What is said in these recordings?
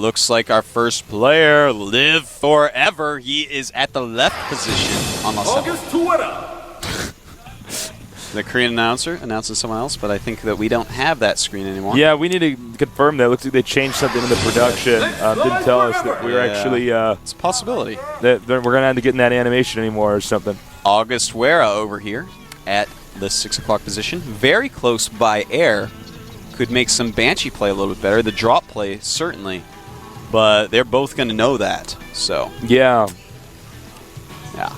looks like our first player, LiveForever. He is at the left position on the Korean announcer announcing someone else, but I think that we don't have that screen anymore. Yeah, we need to confirm that. It looks like they changed something in the production. Didn't tell us that we were actually... it's a possibility. That we're going to have to get in that animation anymore or something. GSL over here at the 6 o'clock position. Very close by air. Could make some Banshee play a little bit better. The drop play, certainly. But they're both going to know that. So. Yeah. Yeah.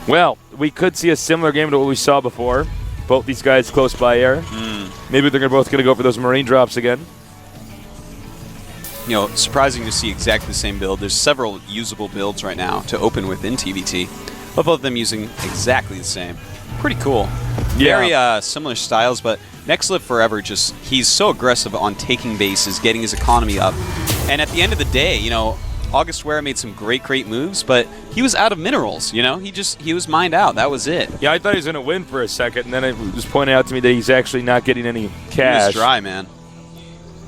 Well, we could see a similar game to what we saw before. Both these guys close by air. Maybe they're both going to go for those Marine drops again. You know, surprising to see exactly the same build. There's several usable builds right now to open within TVT, but both of them using exactly the same. Pretty cool. Yeah. Very similar styles, but LiveForever just, he's so aggressive on taking bases, getting his economy up. And at the end of the day, you know, GSL made some great moves, but he was out of minerals, you know? He was mined out. That was it. Yeah, I thought he was going to win for a second, and then it was pointed out to me that he's actually not getting any cash. He was dry, man.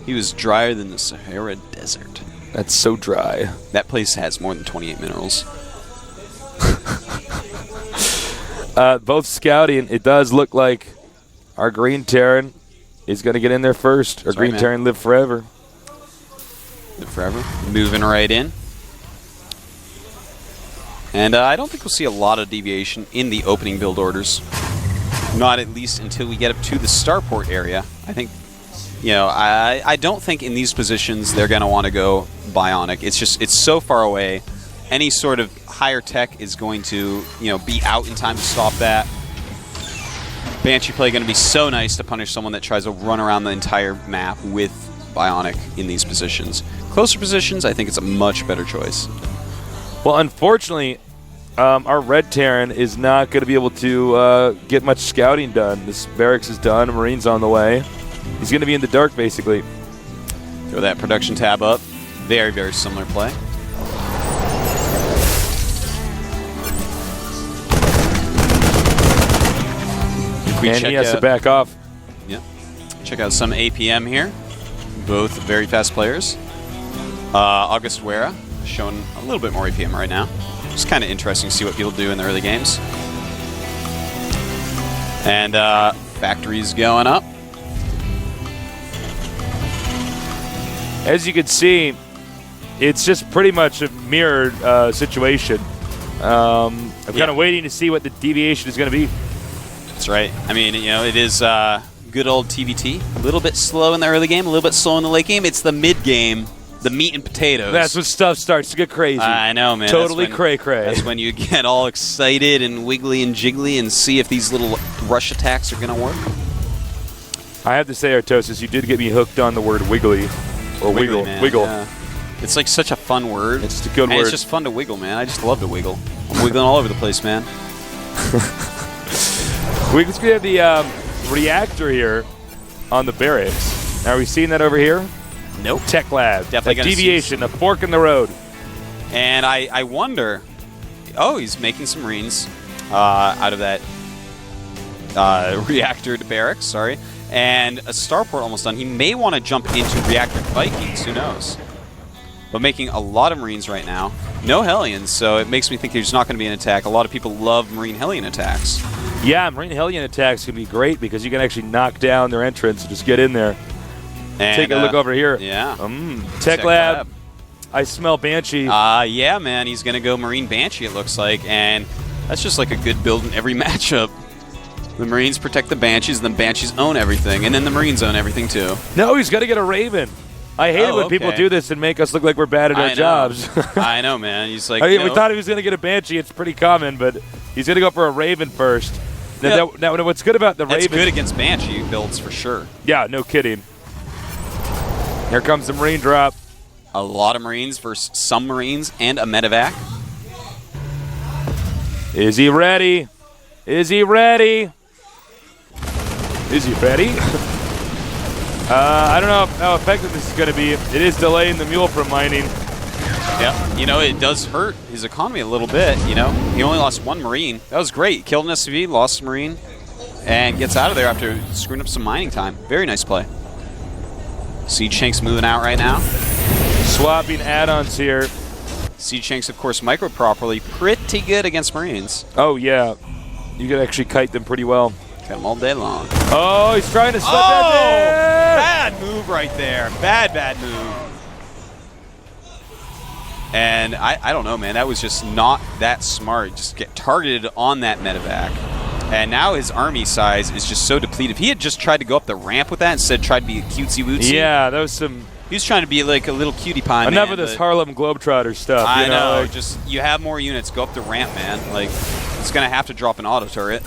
He was drier than the Sahara Desert. That's so dry. That place has more than 28 minerals. Both scouting, it does look like our Green Terran is going to get in there first. Our Green Terran LiveForever. LiveForever, moving right in. And I don't think we'll see a lot of deviation in the opening build orders. Not at least until we get up to the starport area. I think, you know, I don't think in these positions they're going to want to go bionic. It's so far away. Any sort of higher tech is going to, you know, be out in time to stop that. Banshee play going to be so nice to punish someone that tries to run around the entire map with bionic in these positions. Closer positions, I think it's a much better choice. Well, unfortunately, our Red Terran is not going to be able to get much scouting done. This barracks is done. Marine's on the way. He's going to be in the dark, basically. Throw that production tab up. Very similar play. And he has to back off. Yep. Check out some APM here. Both very fast players. GSL showing a little bit more APM right now. It's kind of interesting to see what people do in the early games. And factories going up. As you can see, it's just pretty much a mirrored situation. I'm kind of waiting to see what the deviation is going to be. That's right. I mean, you know, it is good old TVT. A little bit slow in the early game, a little bit slow in the late game. It's the mid game, the meat and potatoes. That's when stuff starts to get crazy. I know, man. Totally cray-cray. That's when you get all excited and wiggly and jiggly and see if these little rush attacks are going to work. I have to say, Artosis, you did get me hooked on the word wiggly. Or wiggle. Man, wiggle. Yeah. It's like such a fun word. It's a good word. It's just fun to wiggle, man. I just love to wiggle. I'm wiggling all over the place, man. We have the reactor here on the barracks. Now, are we seeing that over here? Nope. Tech lab. Definitely a deviation, a fork in the road. And I wonder... Oh, he's making some Marines out of that reactor to barracks, sorry. And a starport almost done. He may want to jump into reactor Vikings, who knows. But making a lot of Marines right now. No Hellions, so it makes me think there's not going to be an attack. A lot of people love Marine Hellion attacks. Yeah, Marine Hellion attacks can be great because you can actually knock down their entrance and just get in there. And take a look over here. Yeah. Tech lab. I smell Banshee. Yeah, man. He's going to go Marine Banshee, it looks like. And that's just like a good build in every matchup. The Marines protect the Banshees, and the Banshees own everything. And then the Marines own everything, too. No, he's got to get a Raven. I hate it when people do this and make us look like we're bad at our jobs. I know, man. He's like, we thought he was going to get a Banshee. It's pretty common, but he's going to go for a Raven first. Now, what's good about the Raven? It's good against Banshee builds for sure. Yeah, no kidding. Here comes the Marine drop. A lot of Marines versus some Marines and a medevac. Is he ready? Is he ready? Is he ready? I don't know how effective this is going to be. It is delaying the mule from mining. Yeah, you know, it does hurt his economy a little bit, you know. He only lost one Marine. That was great. Killed an SCV, lost a Marine, and gets out of there after screwing up some mining time. Very nice play. Siege Shank's moving out right now. Swapping add-ons here. Siege Shanks, of course, micro properly. Pretty good against Marines. Oh, yeah. You can actually kite them pretty well. Got them all day long. Oh, he's trying to slip that there. Bad move right there. Bad move. And I don't know, man. That was just not that smart. Just get targeted on that medevac. And now his army size is just so depleted. If he had just tried to go up the ramp with that instead tried to be a cutesy-wootsy. Yeah, that was some... He was trying to be like a little cutie pie man. Enough of this Harlem Globetrotter stuff. I know. Like, just, you have more units. Go up the ramp, man. Like, it's going to have to drop an auto turret,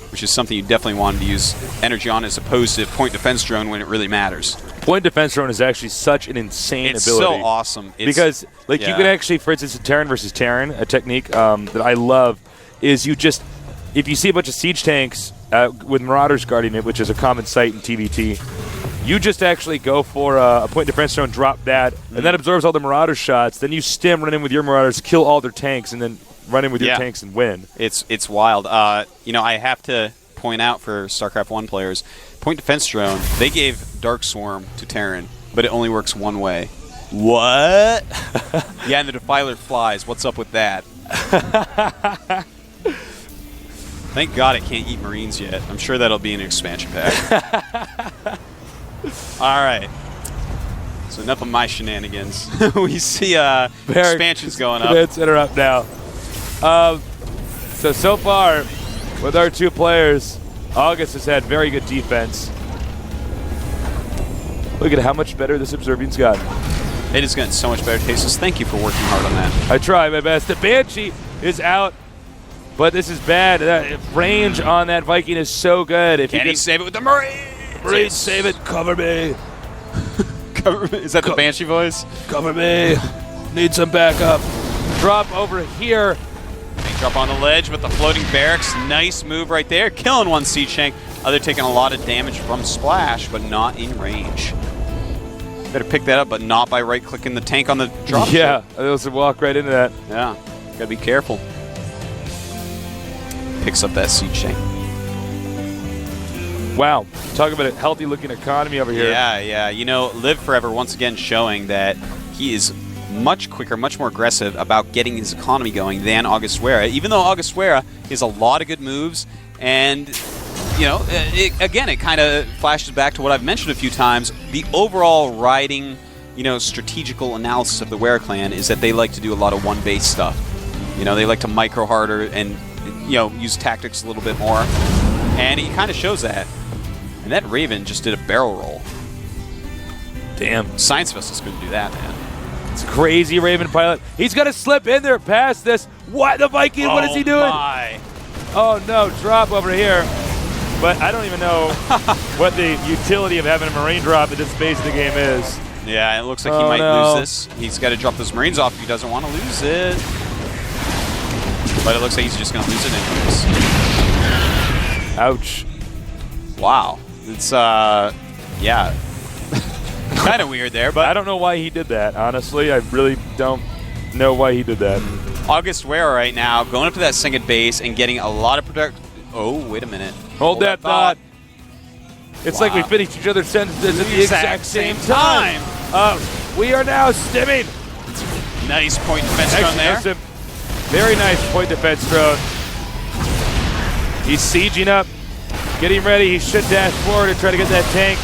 which is something you definitely wanted to use energy on as opposed to point defense drone when it really matters. Point defense drone is actually such an insane ability. It's so awesome. Because, like, you can actually, for instance, in Terran versus Terran, a technique that I love is you just, if you see a bunch of siege tanks with Marauders guarding it, which is a common sight in TVT, you just actually go for a point defense drone, drop that, and that absorbs all the Marauder shots. Then you stim, run in with your Marauders, kill all their tanks, and then run in with your tanks and win. It's wild. You know, I have to point out for StarCraft 1 players, point defense drone, they gave Dark Swarm to Terran, but it only works one way. What? Yeah, and the Defiler flies. What's up with that? Thank God it can't eat Marines yet. I'm sure that'll be an expansion pack. All right. So enough of my shenanigans. We see expansions going up. Let's interrupt now. So far, with our two players, August has had very good defense. Look at how much better this observing's gotten. It has gotten so much better, Tasus. Thank you for working hard on that. I try my best. The Banshee is out, but this is bad. That range on that Viking is so good. If Can he save it with the Marines? Marines, save it. Cover me. Cover me. Is that the Banshee voice? Cover me. Need some backup. Drop over here. Drop on the ledge with the floating barracks. Nice move right there. Killing one Siege Shank. Other taking a lot of damage from splash, but not in range. Better pick that up, but not by right-clicking the tank on the drop. Yeah, those would walk right into that. Yeah, gotta be careful. Picks up that Siege Shank. Wow, talk about a healthy-looking economy over here. Yeah. You know, LiveForever once again showing that he is much quicker, much more aggressive about getting his economy going than August-Wera. Even though August-Wera has a lot of good moves, and you know, it kind of flashes back to what I've mentioned a few times. The overall riding, you know, strategical analysis of the Wera clan is that they like to do a lot of one-base stuff. You know, they like to micro harder and, you know, use tactics a little bit more, and he kind of shows that. And that Raven just did a barrel roll. Damn. Science Vessels couldn't do that, man. It's crazy, Raven pilot. He's going to slip in there past this. What? The Viking, what is he doing? My. Oh, no. Drop over here. But I don't even know what the utility of having a Marine drop at this phase of the game is. Yeah, it looks like he might lose this. He's got to drop those Marines off if he doesn't want to lose it. But it looks like he's just going to lose it anyways. Ouch. Wow. It's, yeah. Kind of weird there, but I don't know why he did that, honestly. I really don't know why he did that. August-Wera right now going up to that second base and getting a lot of product. Oh, wait a minute. Hold that thought. It's like we finished each other's sentences at the exact same time. We are now stimming. Nice point defense drone there. Very nice point defense drone. He's sieging up, getting ready. He should dash forward and try to get that tank.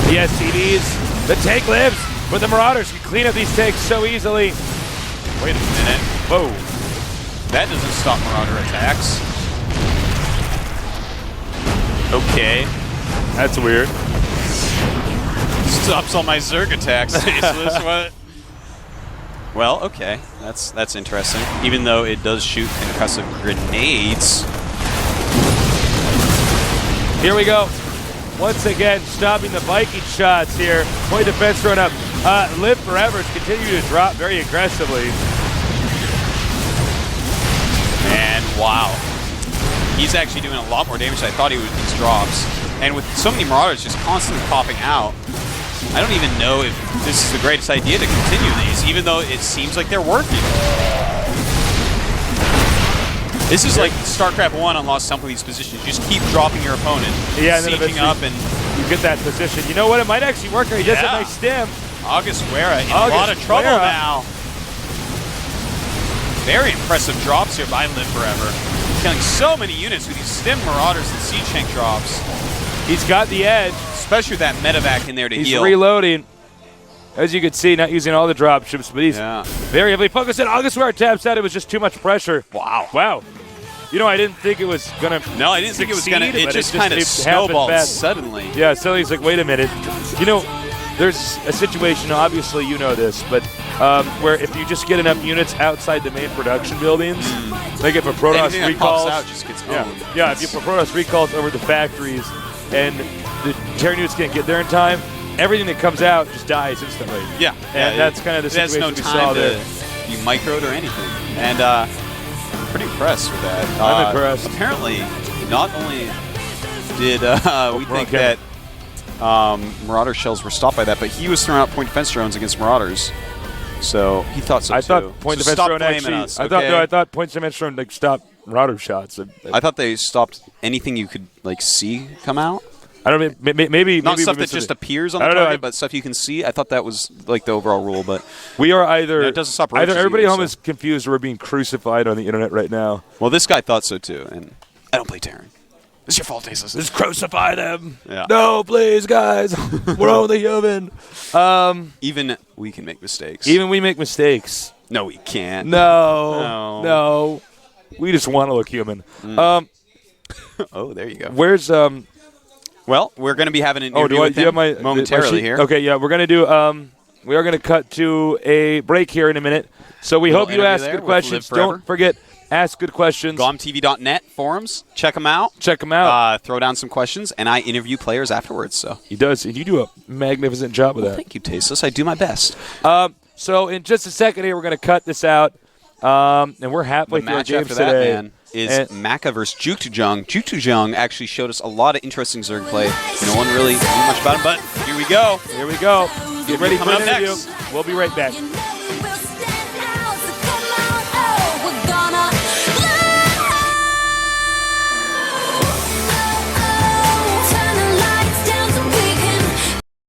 The SCDs. The tank lives, but the Marauders can clean up these tanks so easily. Wait a minute. Whoa. That doesn't stop Marauder attacks. Okay. That's weird. Stops all my Zerg attacks. Tasteless. What? Well, okay. That's interesting. Even though it does shoot concussive grenades. Here we go. Once again, stopping the Viking shots here. Point defense run up. LiveForever continue to drop very aggressively. And wow. He's actually doing a lot more damage than I thought he would with these drops. And with so many Marauders just constantly popping out, I don't even know if this is the greatest idea to continue these, even though it seems like they're working. This is like StarCraft 1 on Lost Temple, these positions. You just keep dropping your opponent, sieging up, and you get that position. You know what? It might actually work. He does a nice stim. August Guerra in a lot of trouble now. Very impressive drops here by LiveForever. Killing so many units with these stim Marauders and Siege Tank drops. He's got the edge. Especially with that medevac in there to heal. He's reloading. As you can see, not using all the drop ships, but he's very heavily focused. And August Guerra taps out. It was just too much pressure. Wow. You know, I didn't think it was going to No, I didn't think it was going to. It just kind of snowballed suddenly. Yeah, suddenly he's like, wait a minute. You know, there's a situation, obviously you know this, but where if you just get enough units outside the main production buildings, like if a Protoss recalls, out just gets owned. If a Protoss recalls over the factories and the Terran units can't get there in time, everything that comes out just dies instantly. Yeah, and that's kind of the situation we saw there. You microed or anything, and I'm pretty impressed with that. I'm impressed. Apparently, not only did we think that Marauder shells were stopped by that, but he was throwing out point defense drones against Marauders. So he thought so I too. thought point defense drone actually. I thought point defense drone like stopped Marauder shots. I thought they stopped anything you could like see come out. I don't know. Maybe not stuff that just appears on the target, but stuff you can see. I thought that was like the overall rule, but we are either it doesn't stop either everybody at home is confused or we're being crucified on the internet right now. Well, this guy thought so too, and I don't play Terran. It's your fault, Asus. Just crucify them. Yeah. No, please, guys. We're only human. Even we can make mistakes. Even we make mistakes. No, we can't. No. We just want to look human. Oh, there you go. Where's Well, we're going to be having an interview with him momentarily here. Okay, yeah, we're going to do. We are going to cut to a break here in a minute. So we hope you ask good questions. Don't forget, ask good questions. GOMTV.net forums. Check them out. Throw down some questions, and I interview players afterwards. So he does, and you do a magnificent job with that. Thank you, Tasus. I do my best. So in just a second here, we're going to cut this out, and we're halfway through our games today. That, man, is Maka versus Juktojung. Juktojung actually showed us a lot of interesting Zerg play. No one really knew much about him, but here we go. Get ready for an interview. Next. We'll be right back.